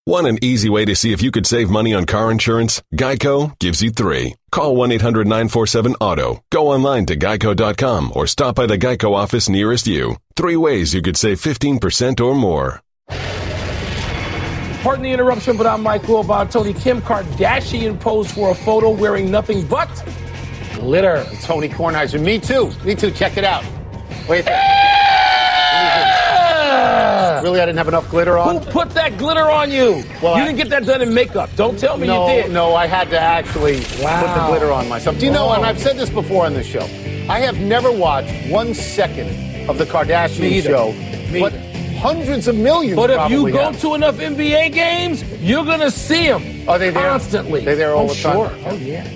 Want an easy way to see if you could save money on car insurance? Geico gives you 3. Call 1-800-947-AUTO. Go online to geico.com or stop by the Geico office nearest you. 3 ways you could save 15% or more. Pardon the interruption, but I'm Mike Wilbon and Tony. Kim Kardashian posed for a photo wearing nothing but glitter. Tony Kornheiser. Me too. Check it out. Wait. Really, I didn't have enough glitter on? Who put that glitter on you? Well, you didn't get that done in makeup. Don't tell me you did. No, I had to actually put the glitter on myself. Do you know, and I've said this before on this show, I have never watched 1 second of the Kardashian show, but hundreds of millions But if probably you go have. to enough NBA games, you're going to see them. Are they there? Constantly. They're there all the time? Sure. Oh, yeah.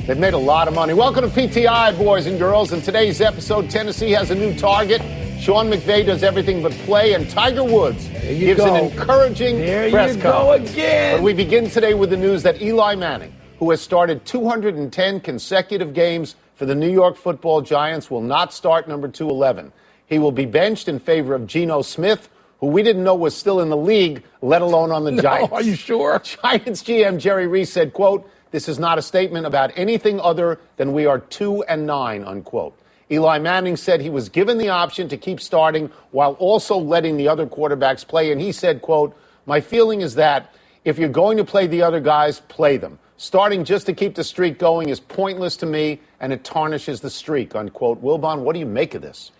They've made a lot of money. Welcome to PTI, boys and girls. In today's episode, Tennessee has a new target. Sean McVay does everything but play, and Tiger Woods gives an encouraging press conference. Again. But we begin today with the news that Eli Manning, who has started 210 consecutive games for the New York Football Giants, will not start number 211. He will be benched in favor of Geno Smith, who we didn't know was still in the league, let alone on the Giants. Are you sure? Giants GM Jerry Reese said, quote, "This is not a statement about anything other than we are 2-9, unquote. Eli Manning said he was given the option to keep starting while also letting the other quarterbacks play. And he said, quote, "My feeling is that if you're going to play the other guys, play them. Starting just to keep the streak going is pointless to me, and it tarnishes the streak," unquote. Wilbon, what do you make of this?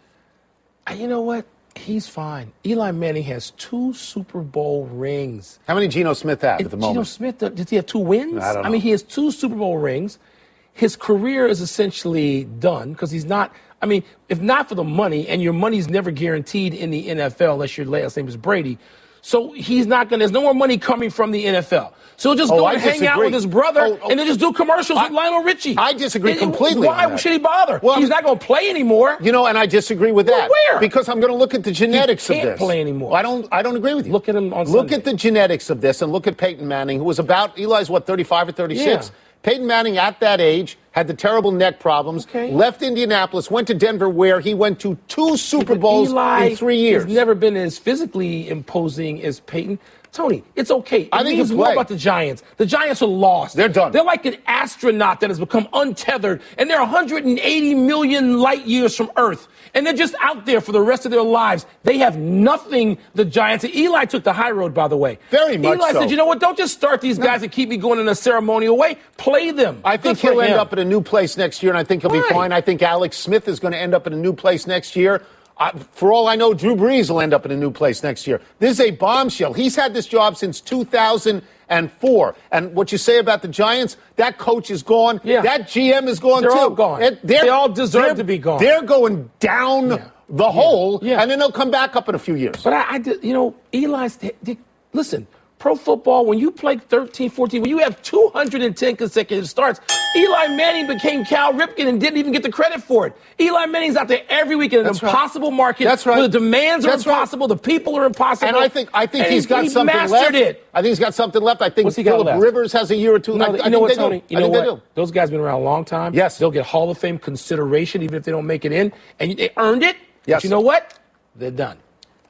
You know what? He's fine. Eli Manning has 2 Super Bowl rings. How many Geno Smith have at the moment? Geno Smith, does he have 2 wins? I don't know. I mean, he has 2 Super Bowl rings. His career is essentially done because he's not, I mean, if not for the money, and your money's never guaranteed in the NFL unless your last name is Brady. So he's not going to, there's no more money coming from the NFL. So he'll just go and hang out with his brother and then just do commercials with Lionel Richie. I disagree completely. Why should he bother? Well, he's not going to play anymore. You know, and I disagree with that. Where? Because I'm going to look at the genetics of this. He can't play anymore. Well, I don't agree with you. Look at him on Look Sunday. at the genetics of this and look at Peyton Manning, who was about, Eli's what, 35 or 36? Yeah. Peyton Manning at that age had the terrible neck problems, left Indianapolis, went to Denver, where he went to 2 Super Bowls in 3 years. He's never been as physically imposing as Peyton. Tony, it's okay. I think means more about the Giants. The Giants are lost. They're done. They're like an astronaut that has become untethered, and they're 180 million light years from Earth, and they're just out there for the rest of their lives. They have nothing, the Giants. And Eli took the high road, by the way. Very much Eli so. said, you know what, don't just start these guys and keep me going in a ceremonial way. Play them. I think he'll end up at a new place next year, and I think he'll be fine. I think Alex Smith is going to end up in a new place next year. For all I know, Drew Brees will end up in a new place next year. This is a bombshell. He's had this job since 2004. And what you say about the Giants, that coach is gone. Yeah. That GM is gone, They're too. all gone. They all deserve to be gone. They're going down the hole, and then they'll come back up in a few years. But Eli's, listen, pro football, when you play 13, 14, when you have 210 consecutive starts, Eli Manning became Cal Ripken and didn't even get the credit for it. Eli Manning's out there every week in an impossible market. That's right. Where the demands are impossible, the people are impossible. And I think he's got something left. I think he's got something left. I think Phillip Rivers has a year or two. No, I think they do. You know what? Those guys have been around a long time. Yes. They'll get Hall of Fame consideration even if they don't make it in. And they earned it. Yes. But you know what? They're done.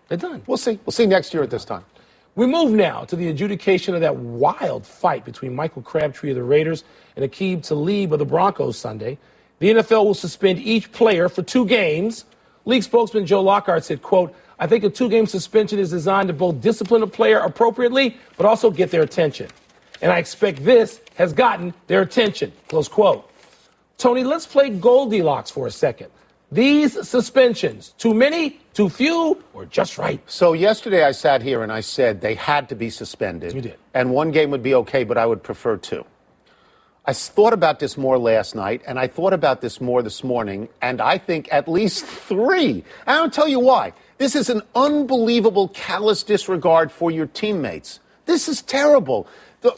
They're done. We'll see. We'll see next year at this time. We move now to the adjudication of that wild fight between Michael Crabtree of the Raiders and Aqib Talib of the Broncos Sunday. The NFL will suspend each player for 2 games. League spokesman Joe Lockhart said, quote, "I think a 2-game suspension is designed to both discipline a player appropriately, but also get their attention. And I expect this has gotten their attention," close quote. Tony, let's play Goldilocks for a second. These suspensions, too many, too few, or just right? So yesterday I sat here and I said they had to be suspended. You did. And 1 game would be okay, but I would prefer 2. I thought about this more last night, and I thought about this more this morning, and I think at least 3. And I'll tell you why. This is an unbelievable callous disregard for your teammates. This is terrible.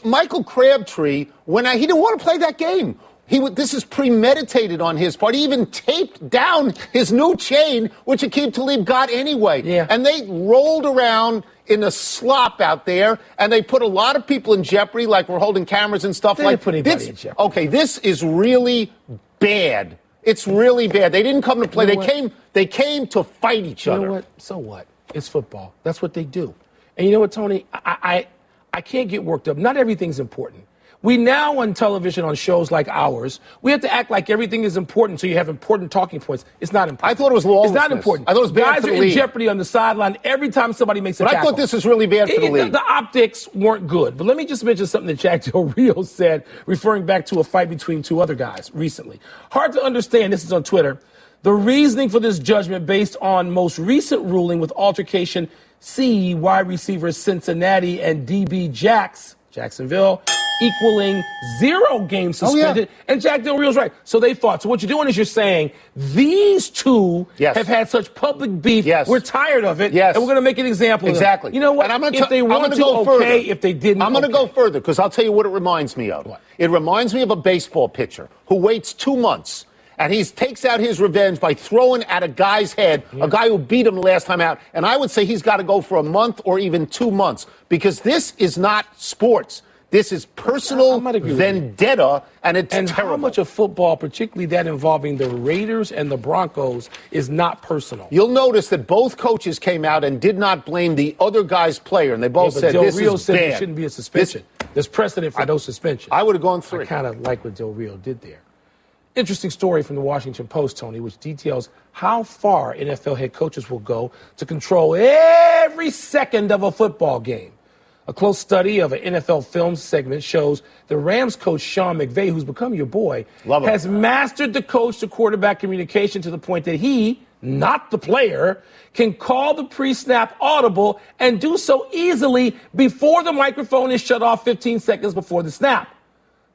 Michael Crabtree, he didn't want to play that game. This is premeditated on his part. He even taped down his new chain, which Aqib Talib got anyway. Yeah. And they rolled around in a slop out there, and they put a lot of people in jeopardy, like we're holding cameras and stuff They like didn't put anybody in jeopardy. Okay, this is really bad. It's really bad. They didn't come to play. They came to fight each other. You know what? So what? It's football. That's what they do. And you know what, Tony? I can't get worked up. Not everything's important. We now on television, on shows like ours, we have to act like everything is important so you have important talking points. It's not important. I thought it was lawlessness. It's not important. I thought it was bad Guys for the are league. in jeopardy on the sideline every time somebody makes a tackle. tackle. But I thought this was really bad for the league. The optics weren't good. But let me just mention something that Jack Del Rio said, referring back to a fight between two other guys recently. Hard to understand, this is on Twitter, the reasoning for this judgment based on most recent ruling with altercation C, wide receivers Cincinnati and DB Jacksonville, equaling 0 games suspended. And Jack Del Rio's right. So they fought. So what you're doing is you're saying these two have had such public beef. We're tired of it. And we're going to make an example of them. You know what? If they want to, okay. If they didn't, I'm going to go further because I'll tell you what it reminds me of. What? It reminds me of a baseball pitcher who waits 2 months. And he takes out his revenge by throwing at a guy's head, a guy who beat him the last time out. And I would say he's got to go for a month or even 2 months because this is not sports. This is personal vendetta, and it's terrible. How much of football, particularly that involving the Raiders and the Broncos, is not personal? You'll notice that both coaches came out and did not blame the other guy's player, and they both said Del this Rio is said bad. There shouldn't be a suspension. There's precedent for no suspension. I would have gone 3. I kind of like what Del Rio did there. Interesting story from the Washington Post, Tony, which details how far NFL head coaches will go to control every second of a football game. A close study of an NFL film segment shows the Rams coach Sean McVay, who's become your boy, has mastered the coach-to-quarterback communication to the point that he, not the player, can call the pre-snap audible and do so easily before the microphone is shut off 15 seconds before the snap.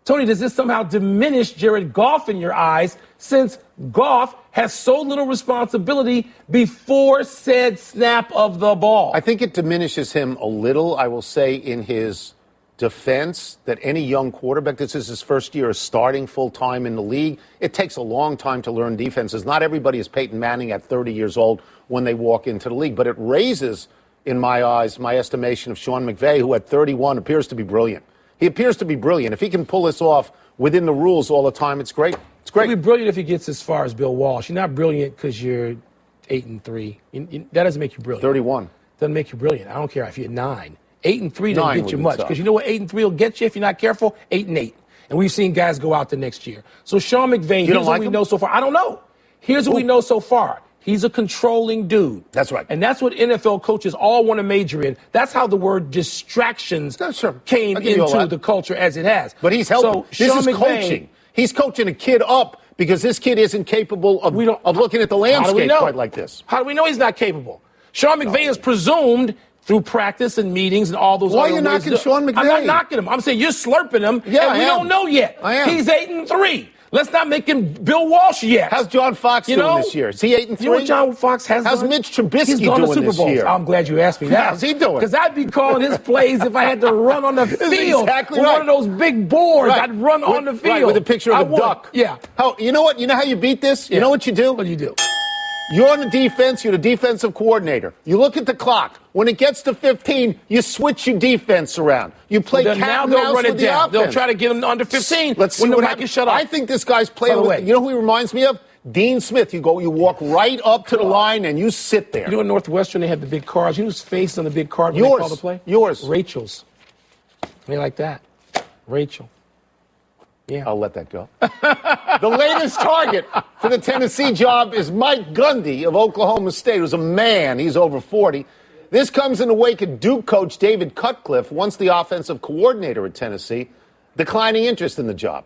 Tony, does this somehow diminish Jared Goff in your eyes since Goff has so little responsibility before said snap of the ball? I think it diminishes him a little. I will say in his defense that any young quarterback, this is his first year starting full-time in the league, it takes a long time to learn defenses. Not everybody is Peyton Manning at 30 years old when they walk into the league, but it raises, in my eyes, my estimation of Sean McVay, who at 31 appears to be brilliant. He appears to be brilliant. If he can pull this off within the rules all the time, it's great. It's great. He'll be brilliant if he gets as far as Bill Walsh. You're not brilliant because you're 8-3. That doesn't make you brilliant. 31. Doesn't make you brilliant. I don't care if you're 9. 8-3 doesn't get you much because you know what 8-3 will get you if you're not careful? 8-8. And we've seen guys go out the next year. So Sean McVay, here's what we know so far. I don't know. Here's what we know so far. He's a controlling dude. That's right. And that's what NFL coaches all want to major in. That's how the word distractions came into the culture as it has. But he's helping. So this Sean is McVay, coaching. He's coaching a kid up because this kid isn't capable of looking at the landscape quite like this. How do we know he's not capable? Sean McVay is presumed through practice and meetings and all those Why other are you ways. knocking Sean McVay? I'm not knocking him. I'm saying you're slurping him, and we don't know yet. I am. He's 8-3. Let's not make him Bill Walsh yet. How's John Fox doing this year? Is he 8-3? You know what John Fox has How's done? Mitch Trubisky He's gone to doing Super this Bowls. year? I'm glad you asked me that. How's he doing? Because I'd be calling his plays if I had to run on the field. Exactly with right. one of those big boards. I'd run on the field. Right, with a picture of a duck. Yeah. You know what? You know how you beat this? You know what you do? What do you do? You're on the defense. You're the defensive coordinator. You look at the clock. When it gets to 15, you switch your defense around. You play cat now and they'll mouse run with it the down. offense. They'll try to get him under 15. Let's see when the what mic happens. is shut off. I think this guy's playing By the with, way, you know who he reminds me of? Dean Smith. You walk right up to the line and you sit there. You know in Northwestern they had the big cards. You know who's face on the big card when they call the play? Yours. Rachel's. They like that. Rachel. Yeah. I'll let that go. The latest target for the Tennessee job is Mike Gundy of Oklahoma State, who's a man. He's over 40. This comes in the wake of Duke coach David Cutcliffe, once the offensive coordinator at Tennessee, declining interest in the job.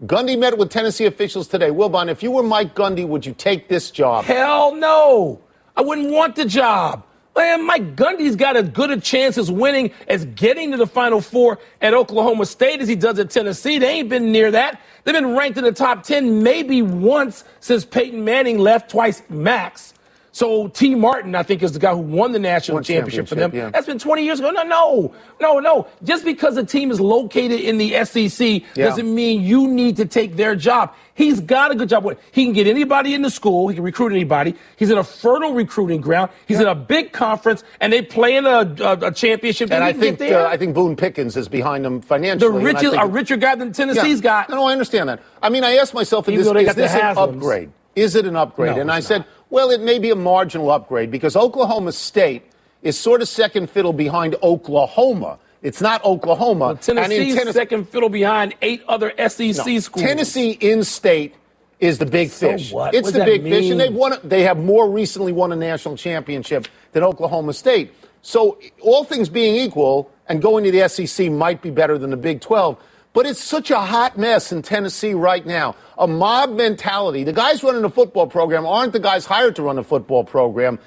Gundy met with Tennessee officials today. Wilbon, if you were Mike Gundy, would you take this job? Hell no. I wouldn't want the job. Man, Mike Gundy's got as good a chance as winning as getting to the Final Four at Oklahoma State as he does at Tennessee. They ain't been near that. They've been ranked in the top 10 maybe once since Peyton Manning left, twice max. So T. Martin, I think, is the guy who won the national championship for them. Yeah. That's been 20 years ago. No. Just because a team is located in the SEC doesn't mean you need to take their job. He's got a good job. He can get anybody into school. He can recruit anybody. He's in a fertile recruiting ground. He's in a big conference, and they play in a championship. And I think Boone Pickens is behind them financially. A richer guy than Tennessee's got. No, I understand that. I mean, I asked myself, is this an upgrade? Is it an upgrade? No, and I said, well, it may be a marginal upgrade because Oklahoma State is sort of second fiddle behind Oklahoma. It's not Oklahoma. Well, Tennessee's second fiddle behind 8 other SEC schools. Tennessee in-state is the big fish. What? It's the big fish, and they have more recently won a national championship than Oklahoma State. So all things being equal, and going to the SEC might be better than the Big 12. But it's such a hot mess in Tennessee right now. A mob mentality. The guys running the football program aren't the guys hired to run the football program.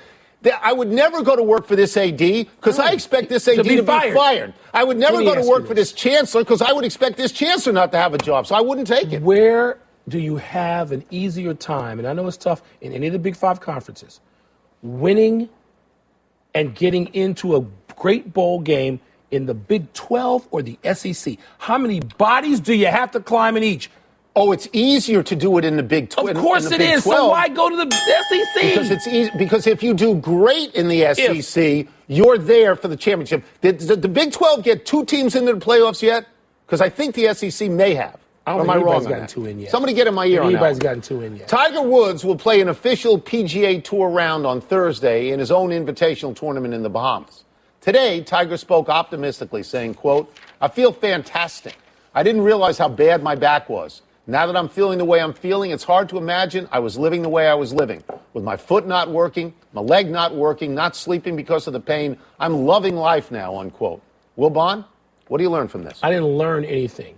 I would never go to work for this AD because I expect this AD to be fired. I would never go to work for this chancellor because I would expect this chancellor not to have a job. So I wouldn't take it. Where do you have an easier time, and I know it's tough in any of the Big 5 conferences, winning and getting into a great bowl game in the Big 12 or the SEC? How many bodies do you have to climb in each? Oh, it's easier to do it in the Big 12. Of course it is. 12. So why go to the SEC? Because it's easy. Because if you do great in the SEC, you're there for the championship. Did the Big 12 get 2 teams into the playoffs yet? Because I think the SEC may have. I don't think anybody's gotten 2 in yet. Somebody get in my ear on that. Anybody's gotten 2 in yet. Tiger Woods will play an official PGA Tour round on Thursday in his own invitational tournament in the Bahamas. Today, Tiger spoke optimistically, saying, quote, "I feel fantastic. I didn't realize how bad my back was. Now that I'm feeling the way I'm feeling, it's hard to imagine I was living the way I was living, with my foot not working, my leg not working, not sleeping because of the pain. I'm loving life now," unquote. Wilbon, what do you learn from this? I didn't learn anything,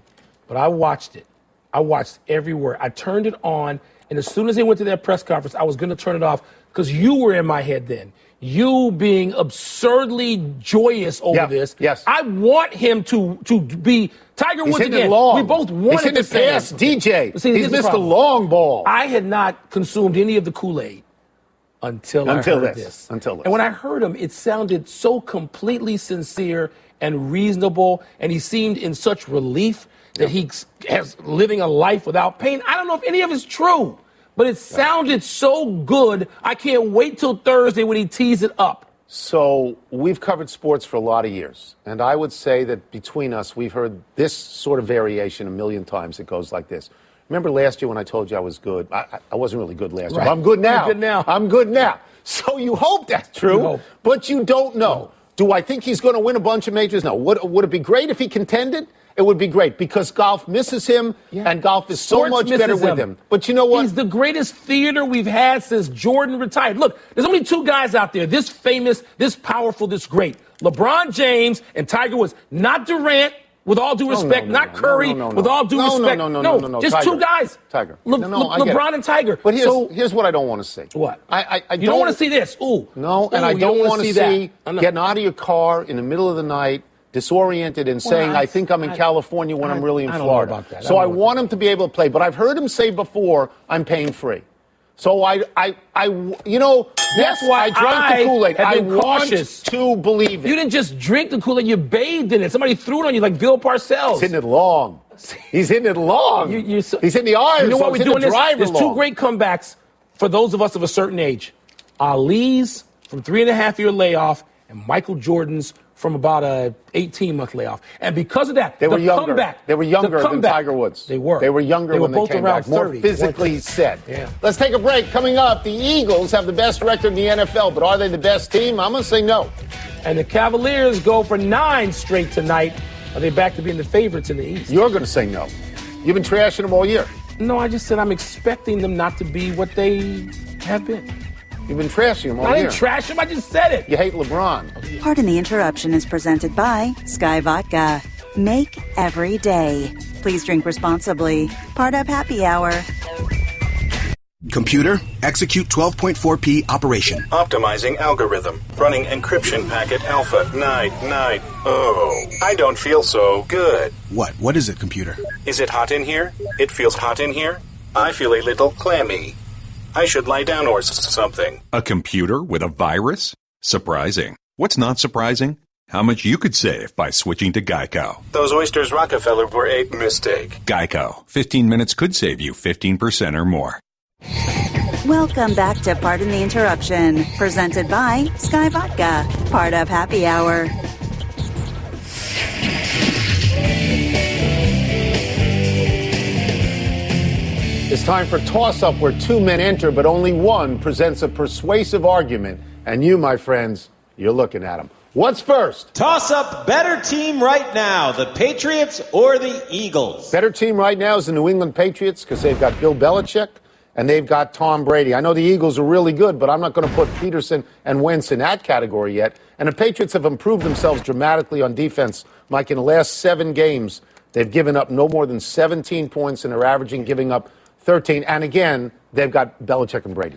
but I watched it. I watched every word. I turned it on, and as soon as they went to that press conference, I was going to turn it off because you were in my head then. You being absurdly joyous over this. Yes. I want him to be Tiger Woods again. We both wanted to pass DJ. He's missed a long ball. I had not consumed any of the Kool-Aid until I heard this. And when I heard him, it sounded so completely sincere and reasonable, and he seemed in such relief that he's living a life without pain. I don't know if any of it's true. But it sounded so good, I can't wait till Thursday when he tees it up. So we've covered sports for a lot of years, and I would say that between us, we've heard this sort of variation a million times. It goes like this. Remember last year when I told you I was good? I wasn't really good last year. But I'm good now. You're good now. I'm good now. So you hope that's true, but you don't know. No. Do I think he's going to win a bunch of majors? No. Would it be great if he contended? It would be great because golf misses him, and golf is so much better with him. But you know what? He's the greatest theater we've had since Jordan retired. Look, there's only 2 guys out there, this famous, this powerful, this great. LeBron James and Tiger Woods. Not Durant, with all due respect. Not Curry, with all due respect. No. Just Tiger. 2 guys. Tiger. LeBron and Tiger. But here's what I don't want to see. What? I don't want to see this. Ooh. No, and I don't want to see getting out of your car in the middle of the night, disoriented and saying, I think I'm in California when I'm really in Florida. Know about that. So I want him to be able to play. But I've heard him say before, I'm pain free. So that's why I drank the Kool-Aid. I want to believe it. You didn't just drink the Kool-Aid, you bathed in it. Somebody threw it on you like Bill Parcells. He's hitting it long. He's hitting it long. He's in the irons. You know what we're doing? There's 2 long. great comebacks for those of us of a certain age. Ali's from 3.5-year layoff and Michael Jordan's from about a 18-month layoff. And because of that, they were younger than Tiger Woods. They were. They were younger when they both came around back. 30. More physically set. Yeah. Let's take a break. Coming up, the Eagles have the best record in the NFL, but are they the best team? I'm going to say no. And the Cavaliers go for 9 straight tonight. Are they back to being the favorites in the East? You're going to say no. You've been trashing them all year. No, I just said I'm expecting them not to be what they have been. You've been trashing him all year. I didn't trash him. I just said it. You hate LeBron. Pardon the Interruption is presented by Sky Vodka. Make every day. Please drink responsibly. Part of Happy Hour. Computer, execute 12.4p operation. Optimizing algorithm. Running encryption packet alpha. Night. Oh, I don't feel so good. What is it, computer? Is it hot in here? It feels hot in here. I feel a little clammy. I should lie down or something. A computer with a virus? Surprising. What's not surprising? How much you could save by switching to Geico. Those oysters Rockefeller were a mistake. Geico. 15 minutes could save you 15% or more. Welcome back to Pardon the Interruption, presented by Sky Vodka, part of Happy Hour. It's time for toss-up where 2 men enter, but only one presents a persuasive argument. And you, my friends, you're looking at him. What's first? Toss up better team right now, the Patriots or the Eagles? Better team right now is the New England Patriots because they've got Bill Belichick and they've got Tom Brady. I know the Eagles are really good, but I'm not going to put Peterson and Wentz in that category yet. And the Patriots have improved themselves dramatically on defense. Mike, in the last 7 games, they've given up no more than 17 points, and they're averaging giving up 13. And again, they've got Belichick and Brady.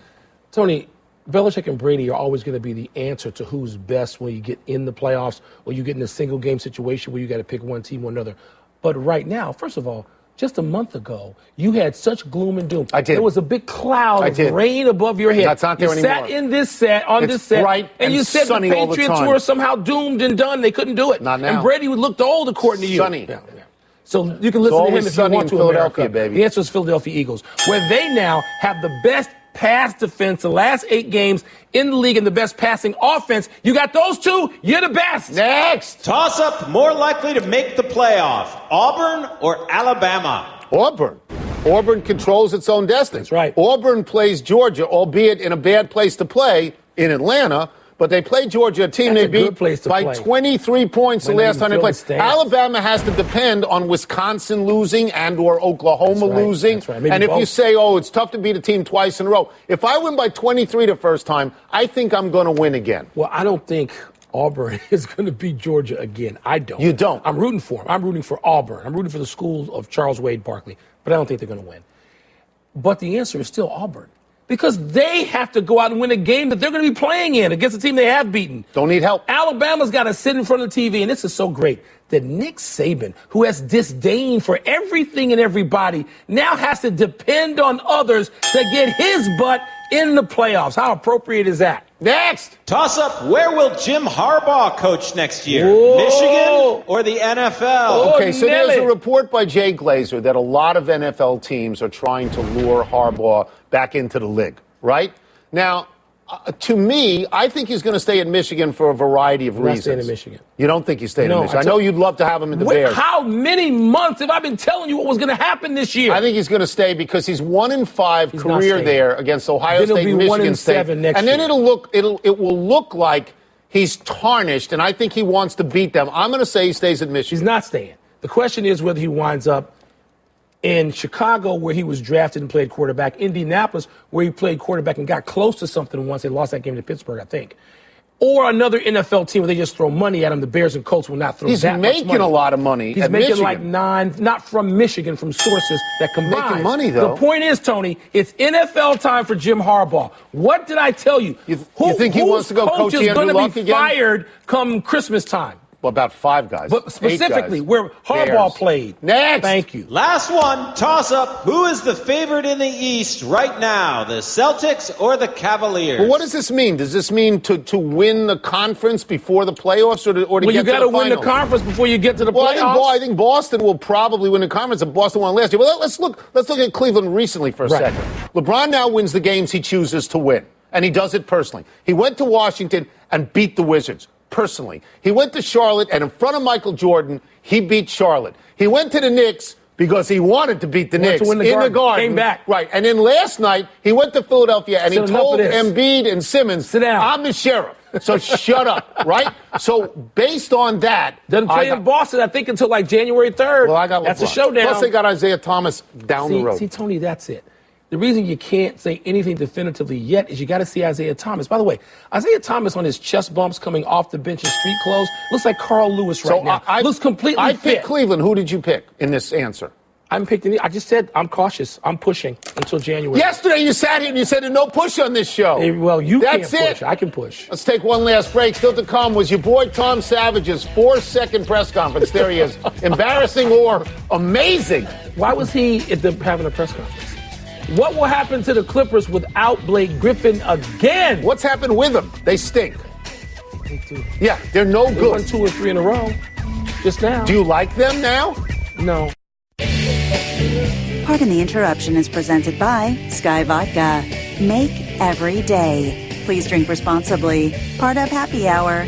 Tony, Belichick and Brady are always going to be the answer to who's best when you get in the playoffs or you get in a single game situation where you got to pick one team or another. But right now, first of all, just a month ago, you had such gloom and doom. I did. There was a big cloud of rain above your head. That's not there anymore. You sat in this set, on it's this set, bright and you said the Patriots were somehow doomed and done. They couldn't do it. Not now. And Brady looked old, according to you. Sunny. Yeah. So you can listen to him if you want to. Philadelphia, America. baby. The answer is Philadelphia Eagles, where they now have the best pass defense the last 8 games in the league and the best passing offense. You got those two, you're the best. Next. Toss up more likely to make the playoff, Auburn or Alabama? Auburn. Auburn controls its own destiny. That's right. Auburn plays Georgia, albeit in a bad place to play in Atlanta. But they play Georgia, a team they beat by 23 points the last time they played. Alabama has to depend on Wisconsin losing and or Oklahoma losing. That's right. And if you say, it's tough to beat a team twice in a row. If I win by 23 the first time, I think I'm going to win again. Well, I don't think Auburn is going to beat Georgia again. I don't. You don't? I'm rooting for them. I'm rooting for Auburn. I'm rooting for the school of Charles Wade Barkley. But I don't think they're going to win. But the answer is still Auburn. Because they have to go out and win a game that they're going to be playing in against a team they have beaten. Don't need help. Alabama's got to sit in front of the TV, and this is so great that Nick Saban, who has disdain for everything and everybody, now has to depend on others to get his butt in the playoffs. How appropriate is that? Next. Toss up, where will Jim Harbaugh coach next year? Whoa. Michigan or the NFL? Okay, so there's a report by Jay Glazer that a lot of NFL teams are trying to lure Harbaugh back into the league, right? Now, to me, I think he's going to stay in Michigan for a variety of reasons. Not staying in Michigan. You don't think he's staying in Michigan? I know you'd love to have him in the Bears. How many months have I been telling you what was going to happen this year? I think he's going to stay because he's 1-5 career there against Ohio State and Michigan State. And then it will look like he's tarnished, and I think he wants to beat them. I'm going to say he stays at Michigan. He's not staying. The question is whether he winds up in Chicago, where he was drafted and played quarterback, Indianapolis, where he played quarterback and got close to something once. They lost that game to Pittsburgh, I think. Or another NFL team where they just throw money at him. The Bears and Colts will not throw that much money. He's making a lot of money. He's making like 9, not from Michigan, from sources that combine. Making money, though. The point is, Tony, it's NFL time for Jim Harbaugh. What did I tell you? You think he wants to go coach Andrew Luck again? Who's going to be fired come Christmas time? Well, about 5 guys. But specifically, where Harbaugh played. Next. Thank you. Last one, toss up. Who is the favorite in the East right now, the Celtics or the Cavaliers? Well, what does this mean? Does this mean to win the conference before the playoffs or to get to the finals? Well, you got to win the conference before you get to the playoffs. I think Boston will probably win the conference. If Boston won last year. Well, let's look at Cleveland recently for a second. LeBron now wins the games he chooses to win, and he does it personally. He went to Washington and beat the Wizards. Personally. He went to Charlotte, and in front of Michael Jordan, he beat Charlotte. He went to the Knicks because he wanted to beat the Knicks in the Garden. Came back. Right. And then last night, he went to Philadelphia, and he told Embiid and Simmons, sit down. I'm the sheriff. So shut up, right? So based on that. Doesn't play in Boston, I think, until like January 3rd. Well, I got LeBron. That's a showdown. Plus, they got Isaiah Thomas down the road. See, Tony, that's it. The reason you can't say anything definitively yet is you got to see Isaiah Thomas. By the way, Isaiah Thomas on his chest bumps coming off the bench in street clothes looks like Carl Lewis right now. Looks completely fit. I picked Cleveland. Who did you pick in this answer? I haven't picked any. I just said I'm cautious. I'm pushing until January. Yesterday you sat here and you said no push on this show. Hey, well, you That's can't push. it. I can push. Let's take one last break. Still to come was your boy Tom Savage's 4-second press conference. There he is. Embarrassing or amazing. Why was he having a press conference? What will happen to the Clippers without Blake Griffin again? What's happened with them? They stink. They do. Yeah, they're no They good. won 2 or 3 in a row just now. Do you like them now? No. Pardon the Interruption is presented by Sky Vodka. Make every day. Please drink responsibly. Part of Happy Hour.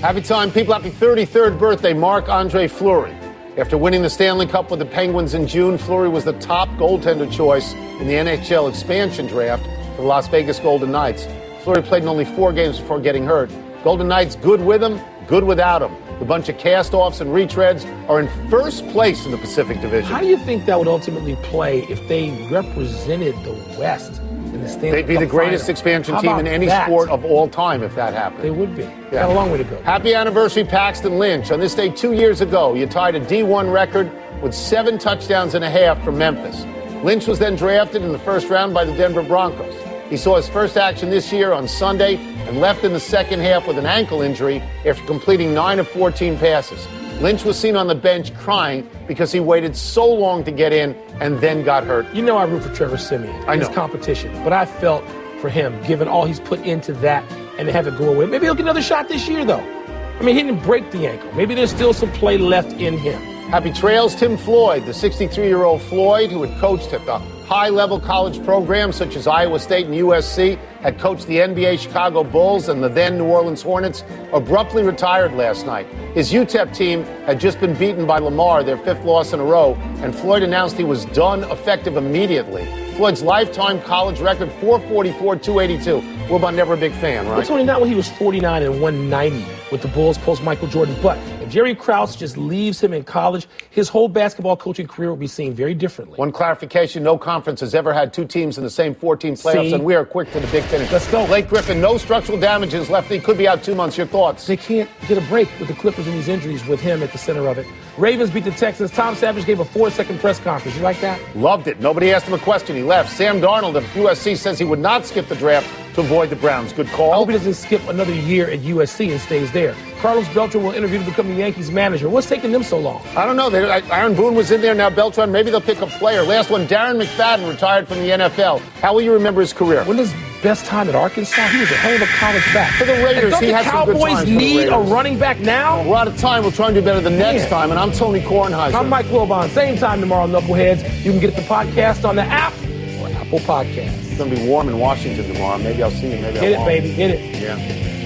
Happy time, people. Happy 33rd birthday, Marc-Andre Fleury. After winning the Stanley Cup with the Penguins in June, Fleury was the top goaltender choice in the NHL expansion draft for the Las Vegas Golden Knights. Fleury played in only 4 games before getting hurt. Golden Knights, good with him, good without him. The bunch of cast-offs and retreads are in first place in the Pacific Division. How do you think that would ultimately play if they represented the West in the Stanley Cup? They'd be the greatest final? expansion How team about in any that? sport of all time if that happened. They would be. Got a long way to go. Happy anniversary, Paxton Lynch. On this day 2 years ago, you tied a D1 record with 7 touchdowns and a half from Memphis. Lynch was then drafted in the first round by the Denver Broncos. He saw his first action this year on Sunday and left in the second half with an ankle injury after completing 9 of 14 passes. Lynch was seen on the bench crying because he waited so long to get in and then got hurt. You know I root for Trevor Siemian in his competition, but I felt for him, given all he's put into that and to have it go away. Maybe he'll get another shot this year, though. I mean, he didn't break the ankle. Maybe there's still some play left in him. Happy trails, Tim Floyd, the 63-year-old Floyd, who had coached at the high-level college programs such as Iowa State and USC, had coached the NBA Chicago Bulls and the then New Orleans Hornets, abruptly retired last night. His UTEP team had just been beaten by Lamar, their 5th loss in a row, and Floyd announced he was done effective immediately. Floyd's lifetime college record, 444, 282. Wilbon, never a big fan, right? It's only not when he was 49 and 190 with the Bulls post Michael Jordan. But if Jerry Krause just leaves him in college, his whole basketball coaching career will be seen very differently. One clarification, no conference has ever had 2 teams in the same 14 playoffs, and we are quick to the big finish. Let's go. Blake Griffin, no structural damages left. He could be out 2 months. Your thoughts? They can't get a break with the Clippers and these injuries with him at the center of it. Ravens beat the Texans. Tom Savage gave a 4-second press conference. You like that? Loved it. Nobody asked him a question. He left. Sam Darnold of USC says he would not skip the draft to avoid the Browns. Good call. I hope he doesn't skip another year at USC and stays there. Carlos Beltran will interview to become the Yankees manager. What's taking them so long? I don't know. Aaron Boone was in there. Now Beltran, maybe they'll pick a player. Last one, Darren McFadden retired from the NFL. How will you remember his career? When his best time at Arkansas, he was a hell of a college back. For the Raiders, he had some good times. Cowboys need a running back now? We're out of time. We'll try and do better the next time. And I'm Tony Kornheiser. I'm Mike Wilbon. Same time tomorrow, Knuckleheads. You can get the podcast on the app or Apple Podcasts. It's going to be warm in Washington tomorrow. Maybe I'll see you. Maybe I won't. Hit it, baby. Hit it. Yeah.